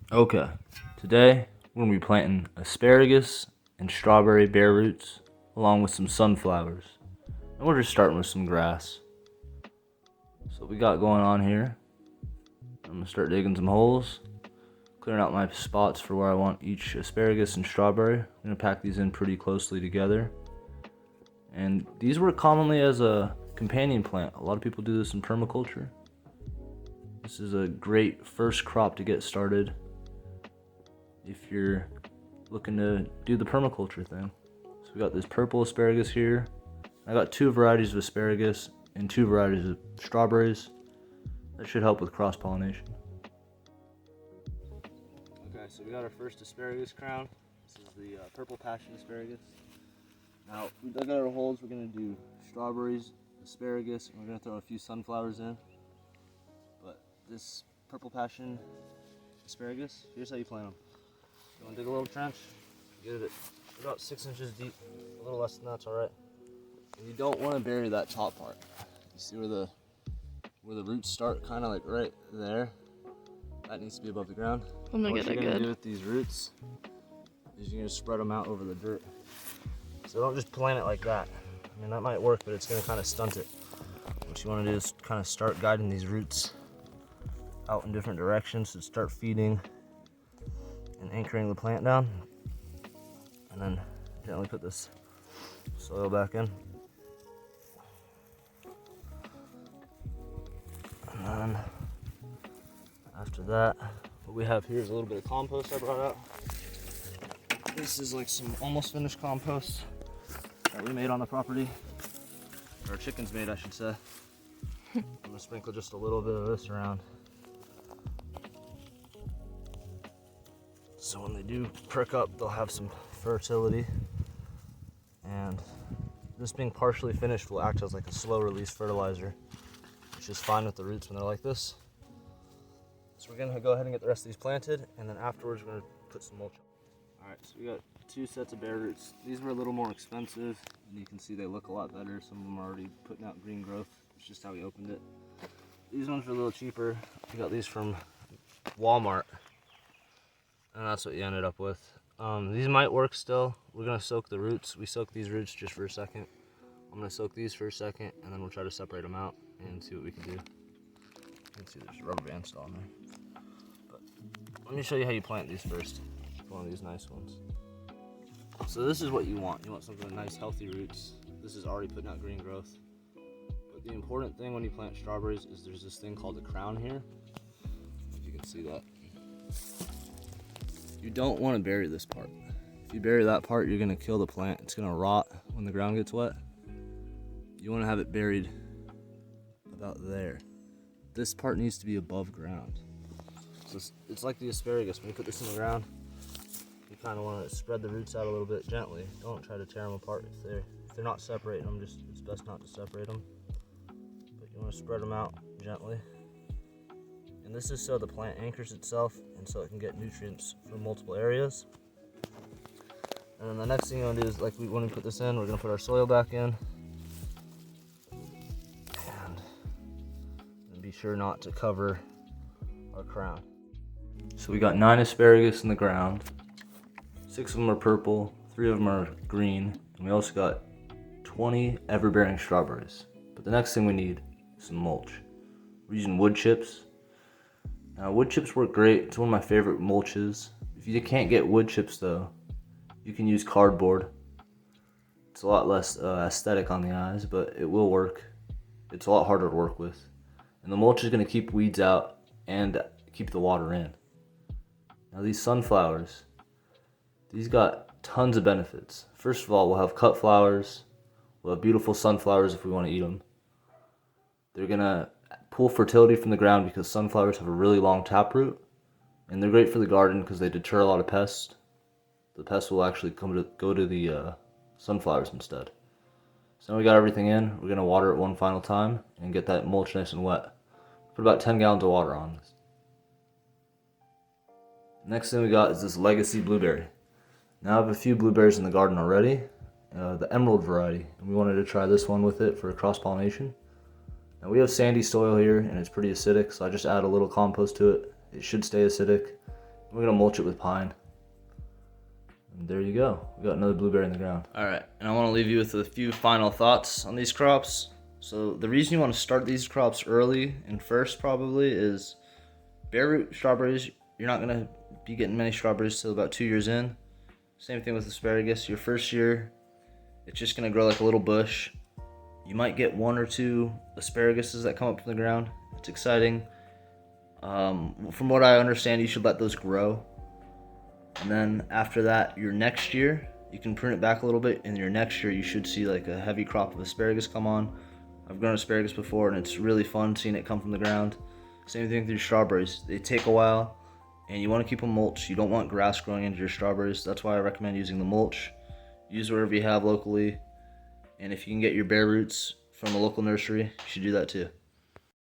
Okay, today we're going to be planting asparagus and strawberry bare roots along with some sunflowers. And we're just starting with some grass. So what we got going on here, I'm going to start digging some holes, clearing out my spots for where I want each asparagus and strawberry. I'm going to pack these in pretty closely together. And these work commonly as a companion plant. A lot of people do this in permaculture. This is a great first crop to get started if you're looking to do the permaculture thing. So we got this purple asparagus here. I got 2 varieties of asparagus and 2 varieties of strawberries. That should help with cross-pollination. Okay, so we got our first asparagus crown. This is the purple passion asparagus. Now, we dug out our holes. We're going to do strawberries, asparagus, and we're going to throw a few sunflowers in. But this purple passion asparagus, here's how you plant them. You want to dig a little trench, get it about 6 inches deep, a little less than that's alright. And you don't want to bury that top part. You see where the roots start, kind of like right there? That needs to be above the ground. I'm gonna what get you're it going to good. do with these roots is you're going to spread them out over the dirt. So don't just plant it like that. I mean, that might work, but it's going to kind of stunt it. What you want to do is kind of start guiding these roots out in different directions to start feeding and anchoring the plant down, and then gently put this soil back in. And then after that, what we have here is a little bit of compost I brought out. This is like some almost finished compost that we made on the property, or our chickens made, I should say. I'm gonna sprinkle just a little bit of this around. So when they do perk up, they'll have some fertility. And this being partially finished will act as like a slow release fertilizer, which is fine with the roots when they're like this. So we're gonna go ahead and get the rest of these planted, and then afterwards we're gonna put some mulch on. All right, so we got 2 sets of bare roots. These were a little more expensive, and you can see they look a lot better. Some of them are already putting out green growth. It's just how we opened it. These ones were a little cheaper. We got these from Walmart. And that's what you ended up with. These might work still. We're gonna soak the roots. We soak these roots just for a second. I'm gonna soak these for a second, and then we'll try to separate them out and see what we can do. You can see there's a rubber band still on there. But let me show you how you plant these first. One of these nice ones. So this is what you want. You want something with nice, healthy roots. This is already putting out green growth. But the important thing when you plant strawberries is there's this thing called the crown here. If you can see that. You don't want to bury this part. If you bury that part, you're going to kill the plant. It's going to rot when the ground gets wet. You want to have it buried about there. This part needs to be above ground. So it's like the asparagus. When you put this in the ground, you kind of want to spread the roots out a little bit gently. Don't try to tear them apart if they're not separating them. It's best not to separate them. But you want to spread them out gently. And this is so the plant anchors itself and so it can get nutrients from multiple areas. And then the next thing you want to do is, like when we put this in, we're going to put our soil back in. And be sure not to cover our crown. So we got 9 asparagus in the ground. 6 of them are purple, 3 of them are green, and we also got 20 ever-bearing strawberries. But the next thing we need is some mulch. We're using wood chips. Now, wood chips work great. It's one of my favorite mulches. If you can't get wood chips though, you can use cardboard. It's a lot less aesthetic on the eyes, but it will work. It's a lot harder to work with. And the mulch is going to keep weeds out and keep the water in. Now these sunflowers, these got tons of benefits. First of all, we'll have cut flowers. We'll have beautiful sunflowers if we want to eat them. They're going to pull fertility from the ground because sunflowers have a really long taproot, and they're great for the garden because they deter a lot of pests. The pests will actually go to the sunflowers instead. So now we got everything in. We're gonna water it one final time and get that mulch nice and wet. Put about 10 gallons of water on this. Next thing we got is this legacy blueberry. Now I have a few blueberries in the garden already, the emerald variety, and we wanted to try this one with it for cross-pollination. Now we have sandy soil here and it's pretty acidic, so I just add a little compost to it. It should stay acidic We're gonna mulch it with pine. And there you go. We got another blueberry in the ground. All right, and I want to leave you with a few final thoughts on these crops. So the reason you want to start these crops early and first probably is bare root strawberries. You're not gonna be getting many strawberries till about 2 years in. Same thing with asparagus. Your first year, it's just gonna grow like a little bush. You might get 1 or 2 asparaguses that come up from the ground. It's exciting. From what I understand, you should let those grow. And then after that, your next year, you can prune it back a little bit. And your next year, you should see like a heavy crop of asparagus come on. I've grown asparagus before, and it's really fun seeing it come from the ground. Same thing with your strawberries. They take a while, and you want to keep them mulched. You don't want grass growing into your strawberries. That's why I recommend using the mulch. Use whatever you have locally. And if you can get your bare roots from a local nursery, you should do that too.